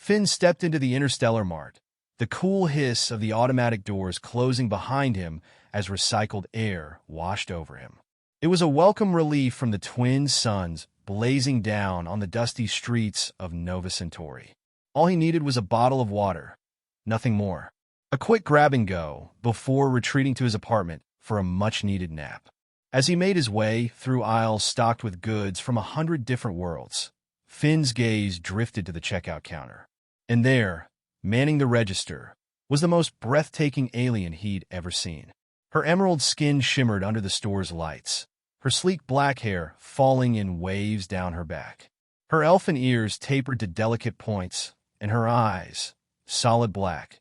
Finn stepped into the interstellar mart, the cool hiss of the automatic doors closing behind him as recycled air washed over him. It was a welcome relief from the twin suns blazing down on the dusty streets of Nova Centauri. All he needed was a bottle of water, nothing more. A quick grab-and-go before retreating to his apartment for a much-needed nap. As he made his way through aisles stocked with goods from 100 different worlds, Finn's gaze drifted to the checkout counter. And there, manning the register, was the most breathtaking alien he'd ever seen. Her emerald skin shimmered under the store's lights, her sleek black hair falling in waves down her back. Her elfin ears tapered to delicate points, and her eyes, solid black,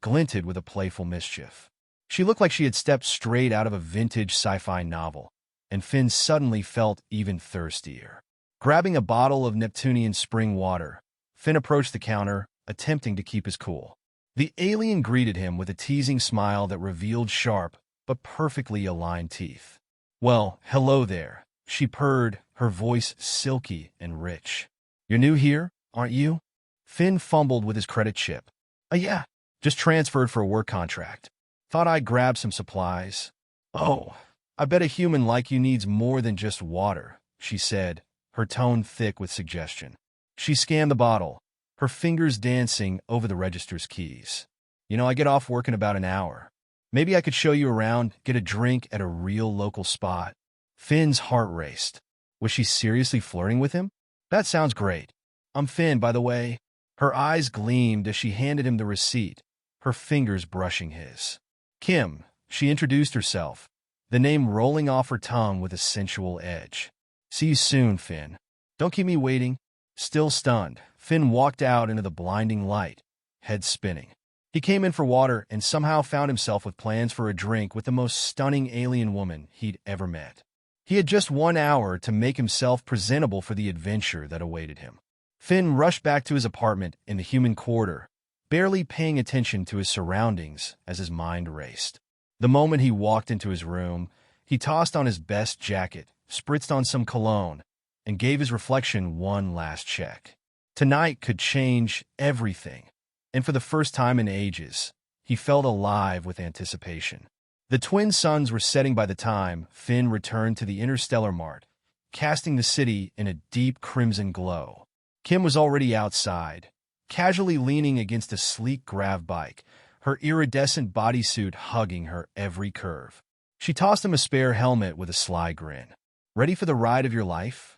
glinted with a playful mischief. She looked like she had stepped straight out of a vintage sci-fi novel, and Finn suddenly felt even thirstier. Grabbing a bottle of Neptunian spring water, Finn approached the counter, attempting to keep his cool. The alien greeted him with a teasing smile that revealed sharp but perfectly aligned teeth. "Well, hello there," she purred, her voice silky and rich. "You're new here, aren't you?" Finn fumbled with his credit chip. Yeah, just transferred for a work contract. Thought I'd grab some supplies." "Oh, I bet a human like you needs more than just water," she said, her tone thick with suggestion. She scanned the bottle, her fingers dancing over the register's keys. I get off work in about an hour. Maybe I could show you around, get a drink at a real local spot." Finn's heart raced. Was she seriously flirting with him? "That sounds great. I'm Finn, by the way." Her eyes gleamed as she handed him the receipt, her fingers brushing his. "Kim," she introduced herself, the name rolling off her tongue with a sensual edge. "See you soon, Finn. Don't keep me waiting." Still stunned, Finn walked out into the blinding light, head spinning. He came in for water and somehow found himself with plans for a drink with the most stunning alien woman he'd ever met. He had just 1 hour to make himself presentable for the adventure that awaited him. Finn rushed back to his apartment in the human quarter, barely paying attention to his surroundings as his mind raced. The moment he walked into his room, he tossed on his best jacket, spritzed on some cologne, and gave his reflection one last check. Tonight could change everything, and for the first time in ages, he felt alive with anticipation. The twin suns were setting by the time Finn returned to the interstellar mart, casting the city in a deep crimson glow. Kim was already outside, casually leaning against a sleek grav bike, her iridescent bodysuit hugging her every curve. She tossed him a spare helmet with a sly grin. "Ready for the ride of your life?"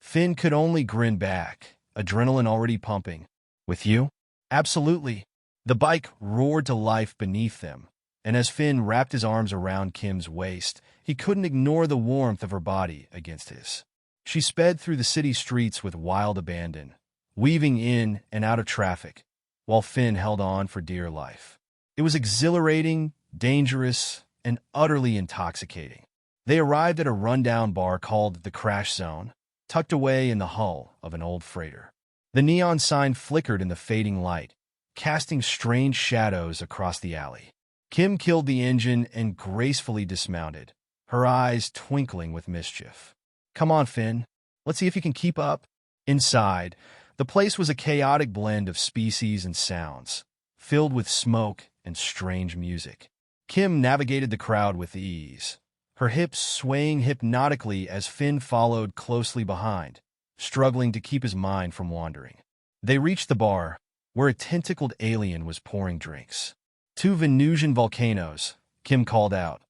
Finn could only grin back, adrenaline already pumping. "With you?" "Absolutely." The bike roared to life beneath them, and as Finn wrapped his arms around Kim's waist, he couldn't ignore the warmth of her body against his. She sped through the city streets with wild abandon, weaving in and out of traffic, while Finn held on for dear life. It was exhilarating, dangerous, and utterly intoxicating. They arrived at a rundown bar called the Crash Zone, tucked away in the hull of an old freighter. The neon sign flickered in the fading light, casting strange shadows across the alley. Kim killed the engine and gracefully dismounted, her eyes twinkling with mischief. "Come on, Finn. Let's see if you can keep up." Inside, the place was a chaotic blend of species and sounds, filled with smoke and strange music. Kim navigated the crowd with ease, her hips swaying hypnotically as Finn followed closely behind, struggling to keep his mind from wandering. They reached the bar, where a tentacled alien was pouring drinks. "2 Venusian volcanoes," Kim called out,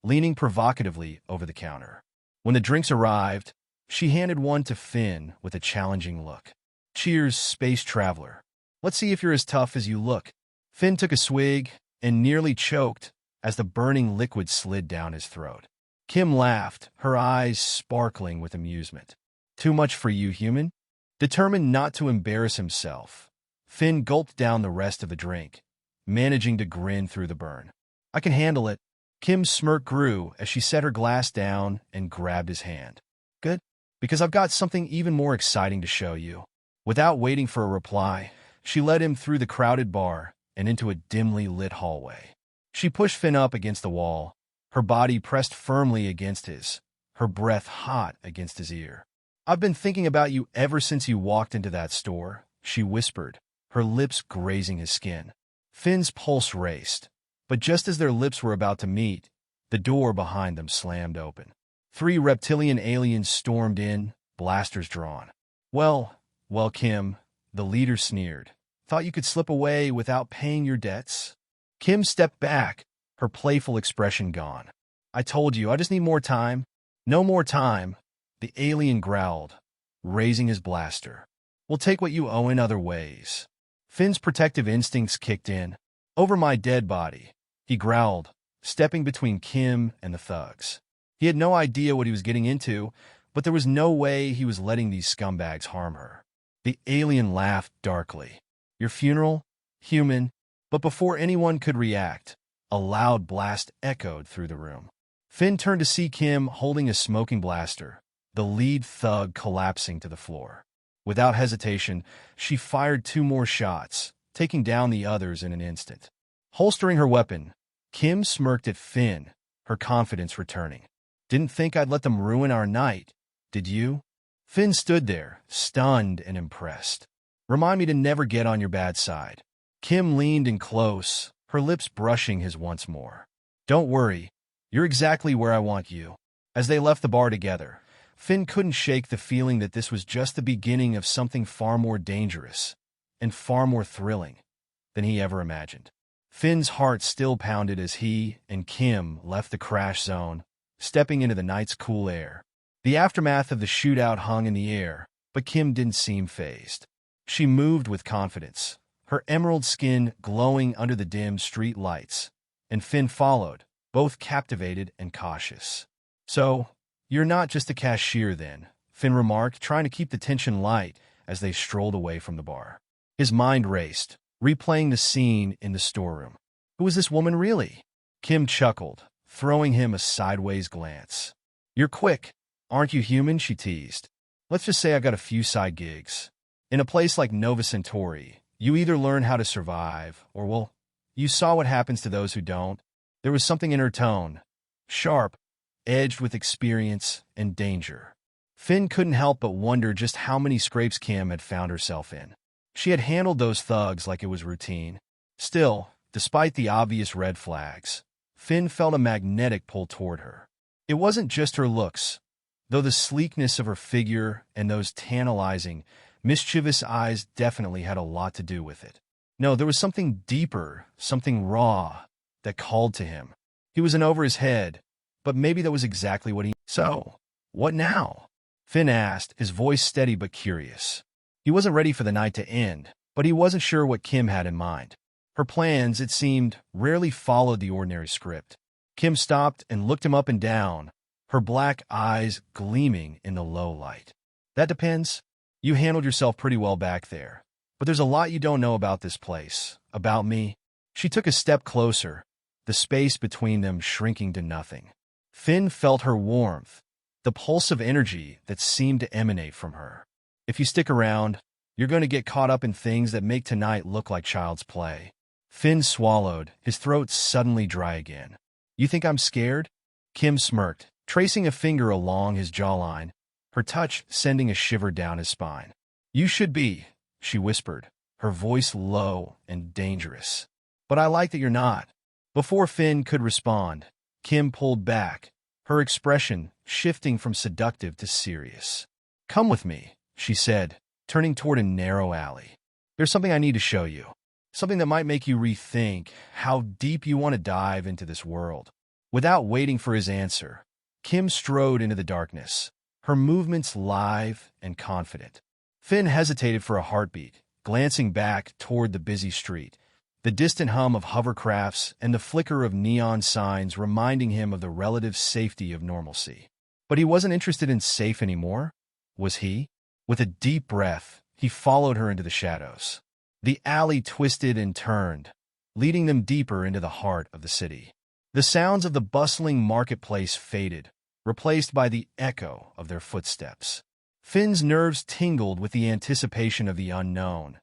leaning provocatively over the counter. When the drinks arrived, she handed one to Finn with a challenging look. "Cheers, space traveler. Let's see if you're as tough as you look." Finn took a swig and nearly choked as the burning liquid slid down his throat. Kim laughed, her eyes sparkling with amusement. "Too much for you, human?" Determined not to embarrass himself, Finn gulped down the rest of the drink, managing to grin through the burn. "I can handle it." Kim's smirk grew as she set her glass down and grabbed his hand. "Good, because I've got something even more exciting to show you." Without waiting for a reply, she led him through the crowded bar and into a dimly lit hallway. She pushed Finn up against the wall, her body pressed firmly against his, her breath hot against his ear. "I've been thinking about you ever since you walked into that store," she whispered, her lips grazing his skin. Finn's pulse raced, but just as their lips were about to meet, the door behind them slammed open. 3 reptilian aliens stormed in, blasters drawn. Well, Kim, the leader sneered. Thought you could slip away without paying your debts? Kim stepped back, her playful expression gone. I told you, I just need more time. No more time, the alien growled, raising his blaster. We'll take what you owe in other ways. Finn's protective instincts kicked in. Over my dead body, he growled, stepping between Kim and the thugs. He had no idea what he was getting into, but there was no way he was letting these scumbags harm her. The alien laughed darkly. Your funeral? Human. But before anyone could react, a loud blast echoed through the room. Finn turned to see Kim holding a smoking blaster, the lead thug collapsing to the floor. Without hesitation, she fired 2 more shots, taking down the others in an instant. Holstering her weapon, Kim smirked at Finn, her confidence returning. Didn't think I'd let them ruin our night, did you? Finn stood there, stunned and impressed. Remind me to never get on your bad side. Kim leaned in close, her lips brushing his once more. Don't worry, you're exactly where I want you. As they left the bar together, Finn couldn't shake the feeling that this was just the beginning of something far more dangerous and far more thrilling than he ever imagined. Finn's heart still pounded as he and Kim left the crash zone, stepping into the night's cool air. The aftermath of the shootout hung in the air, but Kim didn't seem fazed. She moved with confidence, her emerald skin glowing under the dim street lights, and Finn followed, both captivated and cautious. So, you're not just a cashier then, Finn remarked, trying to keep the tension light as they strolled away from the bar. His mind raced, replaying the scene in the storeroom. Who is this woman really? Kim chuckled, throwing him a sideways glance. You're quick, aren't you human? She teased. Let's just say I got a few side gigs. In a place like Nova Centauri, you either learn how to survive, or, well, you saw what happens to those who don't. There was something in her tone, sharp, edged with experience and danger. Finn couldn't help but wonder just how many scrapes Kim had found herself in. She had handled those thugs like it was routine. Still, despite the obvious red flags, Finn felt a magnetic pull toward her. It wasn't just her looks, though the sleekness of her figure and those tantalizing, mischievous eyes definitely had a lot to do with it. No, there was something deeper, something raw, that called to him. He was in over his head, but maybe that was exactly what he... So, what now? Finn asked, his voice steady but curious. He wasn't ready for the night to end, but he wasn't sure what Kim had in mind. Her plans, it seemed, rarely followed the ordinary script. Kim stopped and looked him up and down, her black eyes gleaming in the low light. That depends. You handled yourself pretty well back there. But there's a lot you don't know about this place, about me. She took a step closer, the space between them shrinking to nothing. Finn felt her warmth, the pulse of energy that seemed to emanate from her. If you stick around, you're going to get caught up in things that make tonight look like child's play. Finn swallowed, his throat suddenly dry again. You think I'm scared? Kim smirked, tracing a finger along his jawline, her touch sending a shiver down his spine. You should be, she whispered, her voice low and dangerous. But I like that you're not. Before Finn could respond, Kim pulled back, her expression shifting from seductive to serious. Come with me, she said, turning toward a narrow alley. There's something I need to show you. Something that might make you rethink how deep you want to dive into this world. Without waiting for his answer, Kim strode into the darkness, her movements lithe and confident. Finn hesitated for a heartbeat, glancing back toward the busy street, the distant hum of hovercrafts and the flicker of neon signs reminding him of the relative safety of normalcy. But he wasn't interested in safe anymore, was he? With a deep breath, he followed her into the shadows. The alley twisted and turned, leading them deeper into the heart of the city. The sounds of the bustling marketplace faded, replaced by the echo of their footsteps. Finn's nerves tingled with the anticipation of the unknown,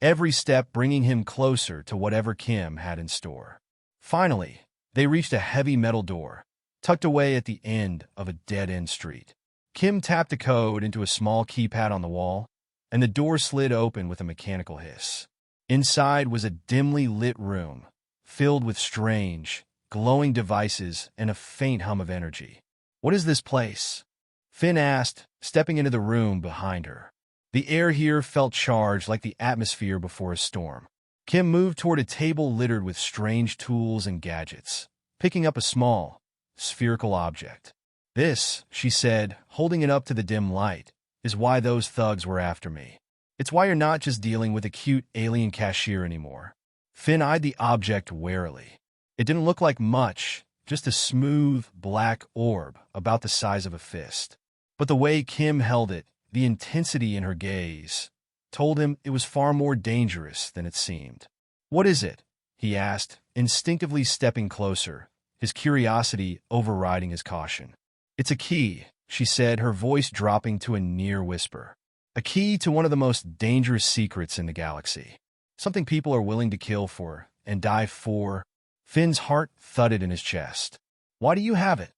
every step bringing him closer to whatever Kim had in store. Finally, they reached a heavy metal door, tucked away at the end of a dead-end street. Kim tapped a code into a small keypad on the wall, and the door slid open with a mechanical hiss. Inside was a dimly lit room, filled with strange, glowing devices and a faint hum of energy. "What is this place?" Finn asked, stepping into the room behind her. The air here felt charged like the atmosphere before a storm. Kim moved toward a table littered with strange tools and gadgets, picking up a small, spherical object. "This," she said, holding it up to the dim light, "is why those thugs were after me. It's why you're not just dealing with a cute alien cashier anymore." Finn eyed the object warily. It didn't look like much, just a smooth, black orb about the size of a fist. But the way Kim held it, the intensity in her gaze, told him it was far more dangerous than it seemed. "What is it?" he asked, instinctively stepping closer, his curiosity overriding his caution. "It's a key," she said, her voice dropping to a near whisper. "A key to one of the most dangerous secrets in the galaxy. Something people are willing to kill for and die for." Finn's heart thudded in his chest. "Why do you have it?"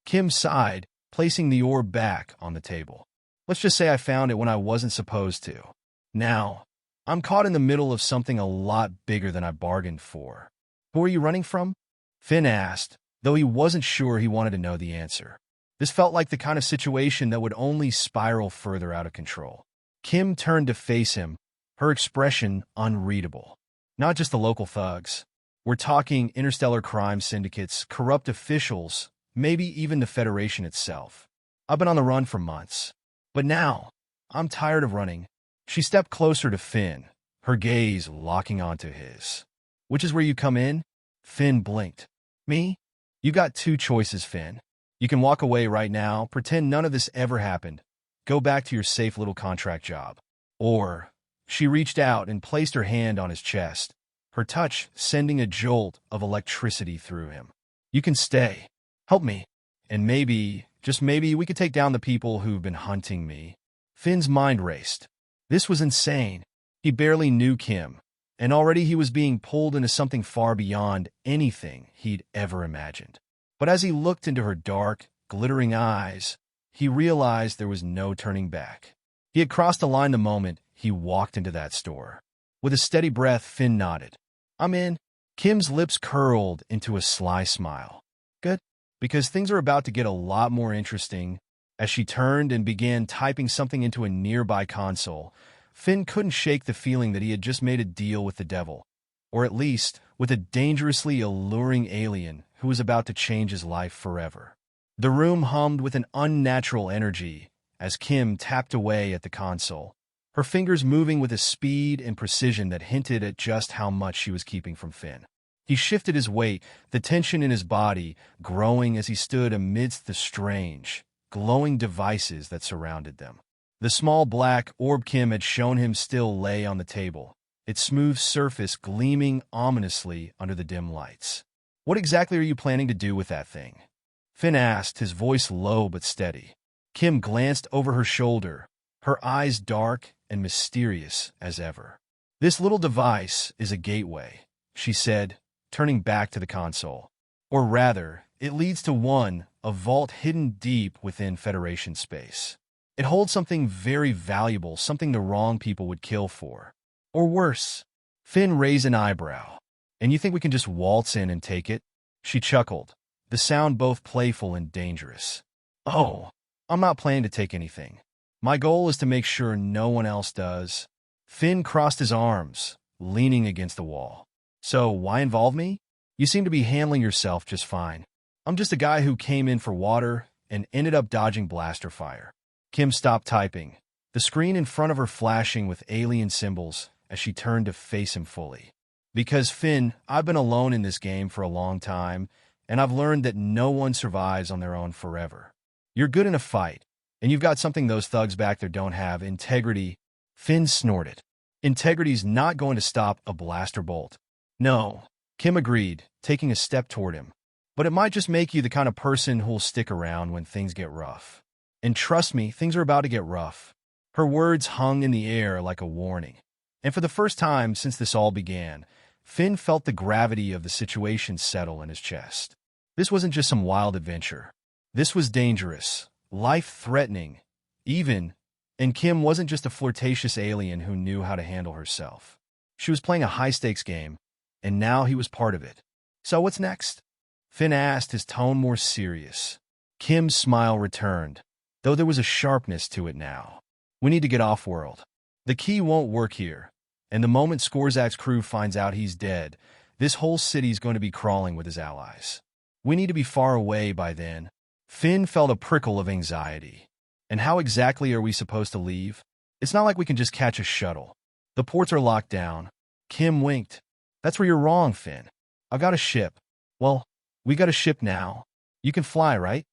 Kim sighed, placing the orb back on the table. "Let's just say I found it when I wasn't supposed to. Now, I'm caught in the middle of something a lot bigger than I bargained for." "Who are you running from?" Finn asked, though he wasn't sure he wanted to know the answer. This felt like the kind of situation that would only spiral further out of control. Kim turned to face him, her expression unreadable. "Not just the local thugs. We're talking interstellar crime syndicates, corrupt officials, maybe even the Federation itself. I've been on the run for months. But now, I'm tired of running." She stepped closer to Finn, her gaze locking onto his. "Which is where you come in?" Finn blinked. "Me? You got two choices, Finn. You can walk away right now, pretend none of this ever happened, go back to your safe little contract job. Or," she reached out and placed her hand on his chest, her touch sending a jolt of electricity through him. "You can stay. Help me. And maybe, just maybe, we could take down the people who've been hunting me." Finn's mind raced. This was insane. He barely knew Kim, and already he was being pulled into something far beyond anything he'd ever imagined. But as he looked into her dark, glittering eyes, he realized there was no turning back. He had crossed the line the moment he walked into that store. With a steady breath, Finn nodded. "I'm in." Kim's lips curled into a sly smile. "Good, because things are about to get a lot more interesting." As she turned and began typing something into a nearby console, Finn couldn't shake the feeling that he had just made a deal with the devil, or at least with a dangerously alluring alien who was about to change his life forever. The room hummed with an unnatural energy as Kim tapped away at the console, her fingers moving with a speed and precision that hinted at just how much she was keeping from Finn. He shifted his weight, the tension in his body growing as he stood amidst the strange, glowing devices that surrounded them. The small black orb Kim had shown him still lay on the table, its smooth surface gleaming ominously under the dim lights. "What exactly are you planning to do with that thing?" Finn asked, his voice low but steady. Kim glanced over her shoulder, her eyes dark and mysterious as ever. "This little device is a gateway," she said, turning back to the console. "Or rather, it leads to a vault hidden deep within Federation space. It holds something very valuable, something the wrong people would kill for. Or worse." Finn raised an eyebrow. "And you think we can just waltz in and take it?" She chuckled, the sound both playful and dangerous. "Oh, I'm not planning to take anything. My goal is to make sure no one else does." Finn crossed his arms, leaning against the wall. "So why involve me? You seem to be handling yourself just fine. I'm just a guy who came in for water and ended up dodging blaster fire." Kim stopped typing, the screen in front of her flashing with alien symbols as she turned to face him fully. "Because, Finn, I've been alone in this game for a long time, and I've learned that no one survives on their own forever. You're good in a fight, and you've got something those thugs back there don't have, integrity." Finn snorted. "Integrity's not going to stop a blaster bolt." "No," Kim agreed, taking a step toward him. "But it might just make you the kind of person who'll stick around when things get rough. And trust me, things are about to get rough." Her words hung in the air like a warning. And for the first time since this all began, Finn felt the gravity of the situation settle in his chest. This wasn't just some wild adventure. This was dangerous, life-threatening, even, and Kim wasn't just a flirtatious alien who knew how to handle herself. She was playing a high-stakes game, and now he was part of it. So what's next? Finn asked, his tone more serious. Kim's smile returned, though there was a sharpness to it now. We need to get off-world. The key won't work here, and the moment Skorzak's crew finds out he's dead, this whole city's going to be crawling with his allies. We need to be far away by then. Finn felt a prickle of anxiety. And how exactly are we supposed to leave? It's not like we can just catch a shuttle. The ports are locked down. Kim winked. That's where you're wrong, Finn. I've got a ship. Well, we got a ship now. You can fly, right?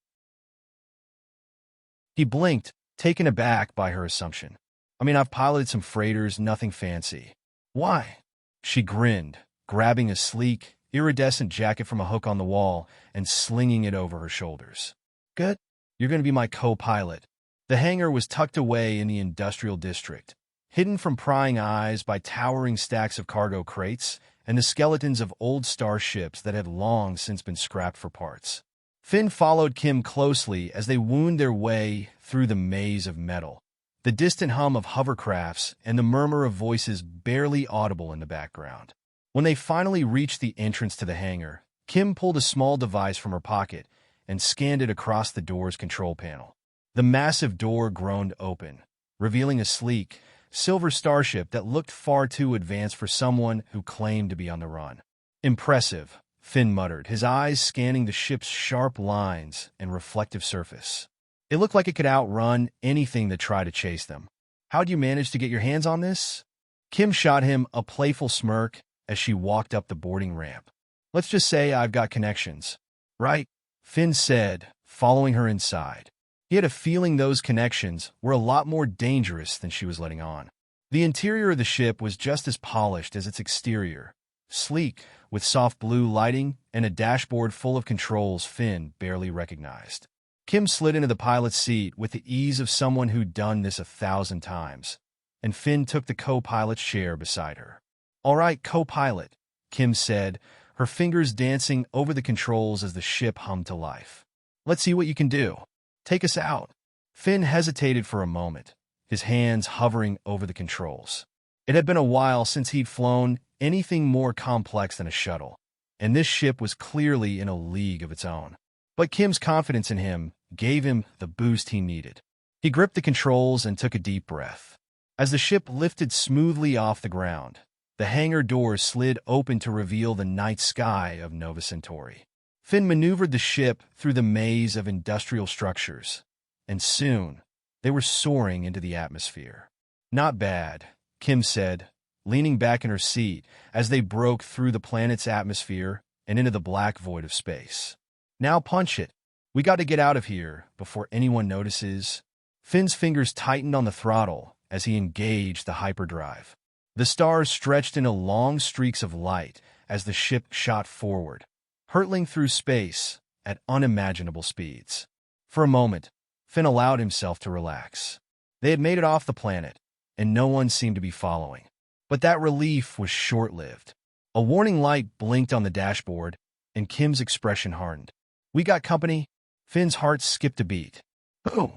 He blinked, taken aback by her assumption. I mean, I've piloted some freighters, nothing fancy. Why? She grinned, grabbing a sleek, iridescent jacket from a hook on the wall and slinging it over her shoulders. Good. You're going to be my co-pilot. The hangar was tucked away in the industrial district, hidden from prying eyes by towering stacks of cargo crates and the skeletons of old starships that had long since been scrapped for parts. Finn followed Kim closely as they wound their way through the maze of metal, the distant hum of hovercrafts and the murmur of voices barely audible in the background. When they finally reached the entrance to the hangar, Kim pulled a small device from her pocket and scanned it across the door's control panel. The massive door groaned open, revealing a sleek, silver starship that looked far too advanced for someone who claimed to be on the run. Impressive, Finn muttered, his eyes scanning the ship's sharp lines and reflective surface. It looked like it could outrun anything that tried to chase them. How'd you manage to get your hands on this? Kim shot him a playful smirk as she walked up the boarding ramp. Let's just say I've got connections. Right? Finn said, following her inside. He had a feeling those connections were a lot more dangerous than she was letting on. The interior of the ship was just as polished as its exterior, sleek, with soft blue lighting and a dashboard full of controls Finn barely recognized. Kim slid into the pilot's seat with the ease of someone who'd done this 1,000 times, and Finn took the co-pilot's chair beside her. All right, co-pilot, Kim said, her fingers dancing over the controls as the ship hummed to life. Let's see what you can do. Take us out. Finn hesitated for a moment, his hands hovering over the controls. It had been a while since he'd flown anything more complex than a shuttle, and this ship was clearly in a league of its own. But Kim's confidence in him gave him the boost he needed. He gripped the controls and took a deep breath. As the ship lifted smoothly off the ground, the hangar doors slid open to reveal the night sky of Nova Centauri. Finn maneuvered the ship through the maze of industrial structures, and soon they were soaring into the atmosphere. Not bad, Kim said, leaning back in her seat as they broke through the planet's atmosphere and into the black void of space. Now punch it. We got to get out of here before anyone notices. Finn's fingers tightened on the throttle as he engaged the hyperdrive. The stars stretched into long streaks of light as the ship shot forward, hurtling through space at unimaginable speeds. For a moment, Finn allowed himself to relax. They had made it off the planet, and no one seemed to be following. But that relief was short-lived. A warning light blinked on the dashboard, and Kim's expression hardened. We got company? Finn's heart skipped a beat. Boom!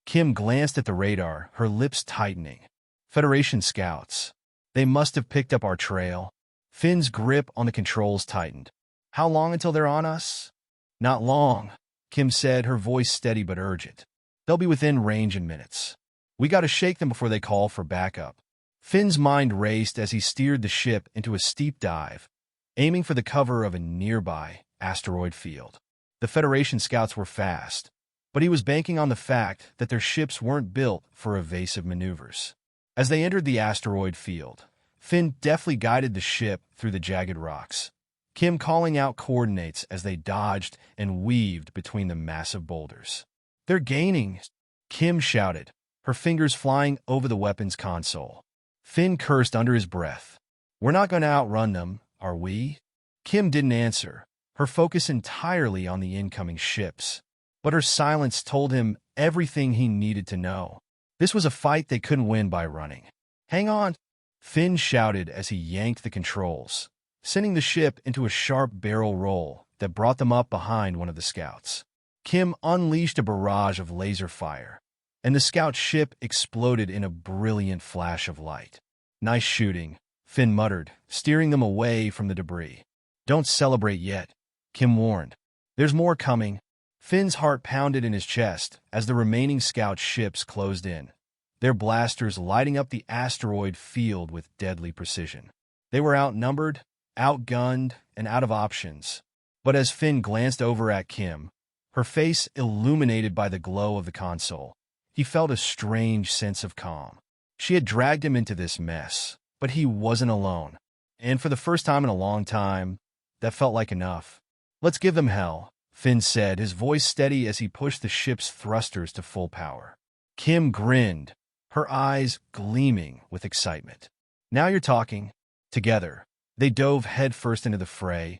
Kim glanced at the radar, her lips tightening. Federation scouts. They must have picked up our trail. Finn's grip on the controls tightened. How long until they're on us? Not long, Kim said, her voice steady but urgent. They'll be within range in minutes. We got to shake them before they call for backup. Finn's mind raced as he steered the ship into a steep dive, aiming for the cover of a nearby asteroid field. The Federation scouts were fast, but he was banking on the fact that their ships weren't built for evasive maneuvers. As they entered the asteroid field, Finn deftly guided the ship through the jagged rocks, Kim calling out coordinates as they dodged and weaved between the massive boulders. They're gaining, Kim shouted, her fingers flying over the weapons console. Finn cursed under his breath. We're not going to outrun them, are we? Kim didn't answer, her focus entirely on the incoming ships. But her silence told him everything he needed to know. This was a fight they couldn't win by running. Hang on, Finn shouted as he yanked the controls, sending the ship into a sharp barrel roll that brought them up behind one of the scouts. Kim unleashed a barrage of laser fire, and the scout ship exploded in a brilliant flash of light. Nice shooting, Finn muttered, steering them away from the debris. Don't celebrate yet, Kim warned. There's more coming. Finn's heart pounded in his chest as the remaining scout ships closed in, their blasters lighting up the asteroid field with deadly precision. They were outnumbered, outgunned, and out of options. But as Finn glanced over at Kim, her face illuminated by the glow of the console, he felt a strange sense of calm. She had dragged him into this mess, but he wasn't alone. And for the first time in a long time, that felt like enough. Let's give them hell, Finn said, his voice steady as he pushed the ship's thrusters to full power. Kim grinned, her eyes gleaming with excitement. Now you're talking. Together, they dove headfirst into the fray,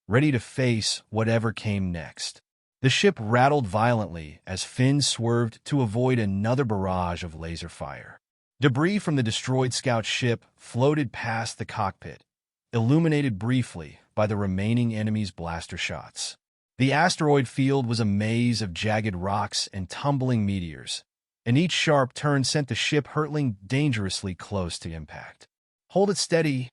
ready to face whatever came next. The ship rattled violently as Finn swerved to avoid another barrage of laser fire. Debris from the destroyed scout ship floated past the cockpit, illuminated briefly by the remaining enemy's blaster shots. The asteroid field was a maze of jagged rocks and tumbling meteors, and each sharp turn sent the ship hurtling dangerously close to impact. Hold it steady,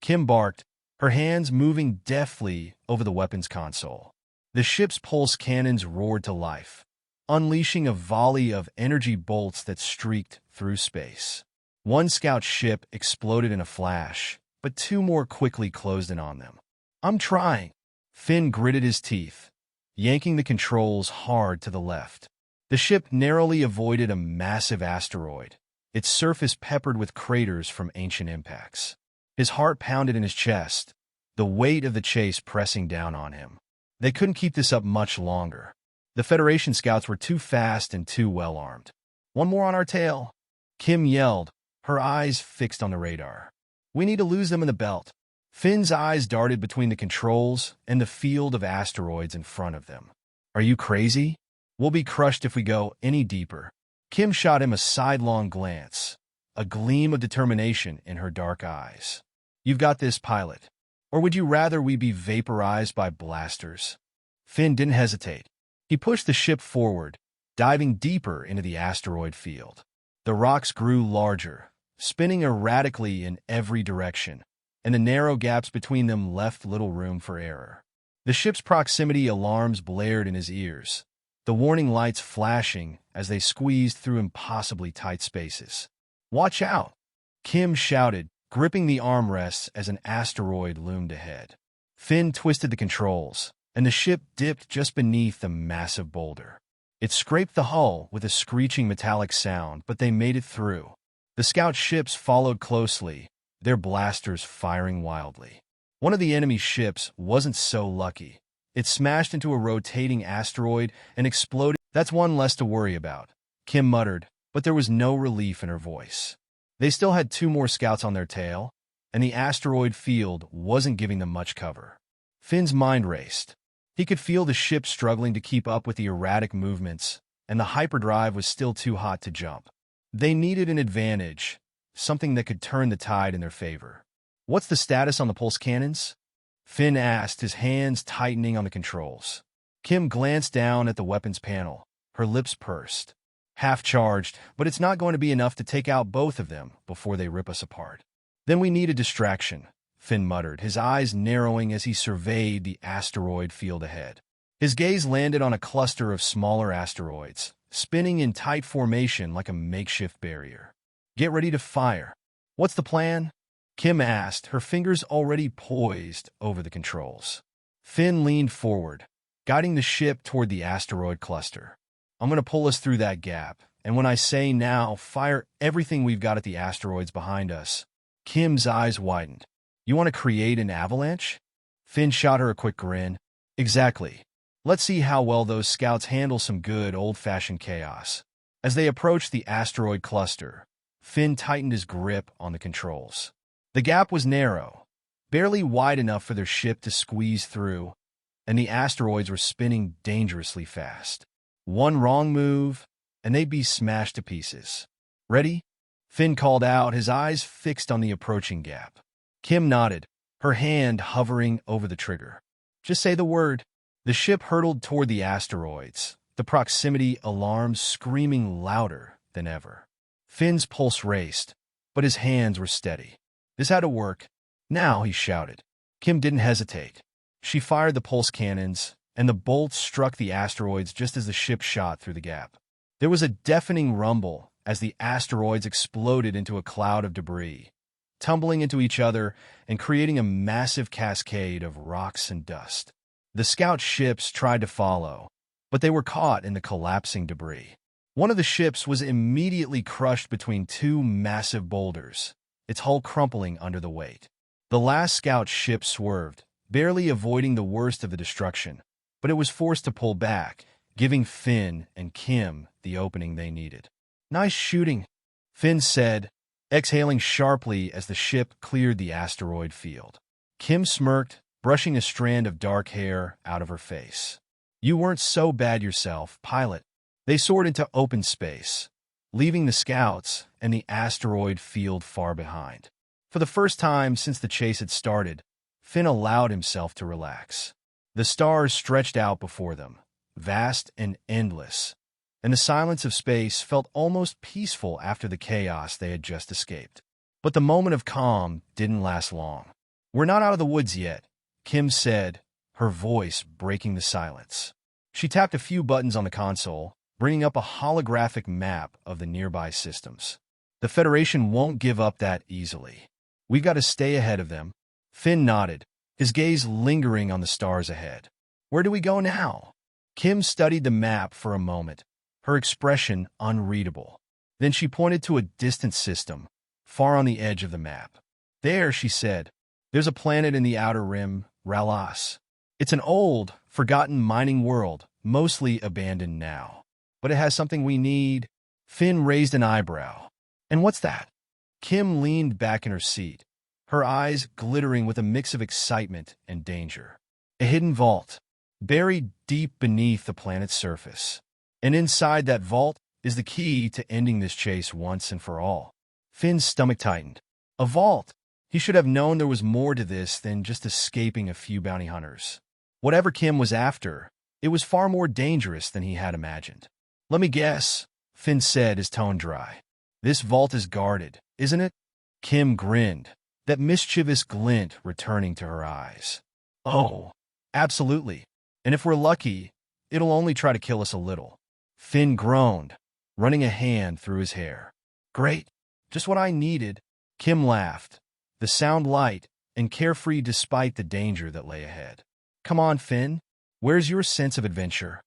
Kim barked, her hands moving deftly over the weapons console. The ship's pulse cannons roared to life, unleashing a volley of energy bolts that streaked through space. One scout ship exploded in a flash, but two more quickly closed in on them. I'm trying. Finn gritted his teeth, yanking the controls hard to the left. The ship narrowly avoided a massive asteroid, its surface peppered with craters from ancient impacts. His heart pounded in his chest, the weight of the chase pressing down on him. They couldn't keep this up much longer. The Federation scouts were too fast and too well-armed. One more on our tail, Kim yelled, her eyes fixed on the radar. We need to lose them in the belt. Finn's eyes darted between the controls and the field of asteroids in front of them. Are you crazy? We'll be crushed if we go any deeper. Kim shot him a sidelong glance, a gleam of determination in her dark eyes. You've got this, pilot. Or would you rather we be vaporized by blasters? Finn didn't hesitate. He pushed the ship forward, diving deeper into the asteroid field. The rocks grew larger, spinning erratically in every direction, and the narrow gaps between them left little room for error. The ship's proximity alarms blared in his ears, the warning lights flashing as they squeezed through impossibly tight spaces. Watch out! Kim shouted, gripping the armrests as an asteroid loomed ahead. Finn twisted the controls, and the ship dipped just beneath the massive boulder. It scraped the hull with a screeching metallic sound, but they made it through. The scout ships followed closely, their blasters firing wildly. One of the enemy ships wasn't so lucky. It smashed into a rotating asteroid and exploded. That's one less to worry about, Kim muttered, but there was no relief in her voice. They still had two more scouts on their tail, and the asteroid field wasn't giving them much cover. Finn's mind raced. He could feel the ship struggling to keep up with the erratic movements, and the hyperdrive was still too hot to jump. They needed an advantage, something that could turn the tide in their favor. What's the status on the pulse cannons? Finn asked, his hands tightening on the controls. Kim glanced down at the weapons panel, her lips pursed. Half charged, but it's not going to be enough to take out both of them before they rip us apart. Then we need a distraction, Finn muttered, his eyes narrowing as he surveyed the asteroid field ahead. His gaze landed on a cluster of smaller asteroids, spinning in tight formation like a makeshift barrier. Get ready to fire. What's the plan? Kim asked, her fingers already poised over the controls. Finn leaned forward, guiding the ship toward the asteroid cluster. I'm going to pull us through that gap, and when I say now, fire everything we've got at the asteroids behind us. Kim's eyes widened. You want to create an avalanche? Finn shot her a quick grin. Exactly. Let's see how well those scouts handle some good old-fashioned chaos. As they approached the asteroid cluster, Finn tightened his grip on the controls. The gap was narrow, barely wide enough for their ship to squeeze through, and the asteroids were spinning dangerously fast. One wrong move, and they'd be smashed to pieces. Ready? Finn called out, his eyes fixed on the approaching gap. Kim nodded, her hand hovering over the trigger. Just say the word. The ship hurtled toward the asteroids, the proximity alarms screaming louder than ever. Finn's pulse raced, but his hands were steady. This had to work. Now, he shouted. Kim didn't hesitate. She fired the pulse cannons, and the bolts struck the asteroids just as the ship shot through the gap. There was a deafening rumble as the asteroids exploded into a cloud of debris, tumbling into each other and creating a massive cascade of rocks and dust. The scout ships tried to follow, but they were caught in the collapsing debris. One of the ships was immediately crushed between two massive boulders, its hull crumpling under the weight. The last scout ship swerved, barely avoiding the worst of the destruction, but it was forced to pull back, giving Finn and Kim the opening they needed. "Nice shooting," Finn said, exhaling sharply as the ship cleared the asteroid field. Kim smirked, brushing a strand of dark hair out of her face. "You weren't so bad yourself, pilot." They soared into open space, leaving the scouts and the asteroid field far behind. For the first time since the chase had started, Finn allowed himself to relax. The stars stretched out before them, vast and endless, and the silence of space felt almost peaceful after the chaos they had just escaped. But the moment of calm didn't last long. "We're not out of the woods yet," Kim said, her voice breaking the silence. She tapped a few buttons on the console, bringing up a holographic map of the nearby systems. "The Federation won't give up that easily. We've got to stay ahead of them." Finn nodded, his gaze lingering on the stars ahead. "Where do we go now?" Kim studied the map for a moment, her expression unreadable. Then she pointed to a distant system, far on the edge of the map. "There," she said. "There's a planet in the outer rim, Ralas. It's an old, forgotten mining world, mostly abandoned now. But it has something we need." Finn raised an eyebrow. "And what's that?" Kim leaned back in her seat, her eyes glittering with a mix of excitement and danger. "A hidden vault, buried deep beneath the planet's surface. And inside that vault is the key to ending this chase once and for all." Finn's stomach tightened. A vault! He should have known there was more to this than just escaping a few bounty hunters. Whatever Kim was after, it was far more dangerous than he had imagined. "Let me guess," Finn said, his tone dry. "This vault is guarded, isn't it?" Kim grinned, that mischievous glint returning to her eyes. "Oh, absolutely. And if we're lucky, it'll only try to kill us a little." Finn groaned, running a hand through his hair. "Great. Just what I needed." Kim laughed, the sound light and carefree despite the danger that lay ahead. "Come on, Finn. Where's your sense of adventure?"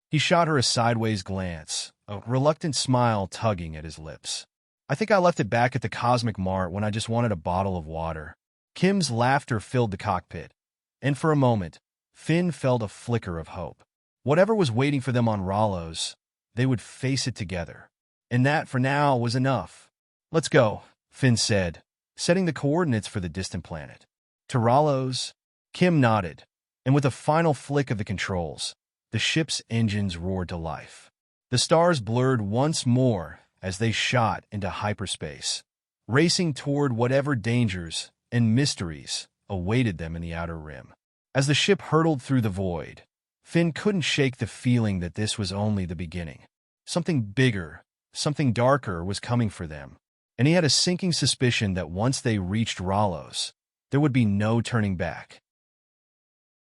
He shot her a sideways glance, a reluctant smile tugging at his lips. "I think I left it back at the Cosmic Mart when I just wanted a bottle of water." Kim's laughter filled the cockpit, and for a moment, Finn felt a flicker of hope. Whatever was waiting for them on Ralos, they would face it together. And that, for now, was enough. "Let's go," Finn said, setting the coordinates for the distant planet. "To Ralos?" Kim nodded, and with a final flick of the controls, the ship's engines roared to life. The stars blurred once more as they shot into hyperspace, racing toward whatever dangers and mysteries awaited them in the outer rim. As the ship hurtled through the void, Finn couldn't shake the feeling that this was only the beginning. Something bigger, something darker was coming for them, and he had a sinking suspicion that once they reached Ralos, there would be no turning back.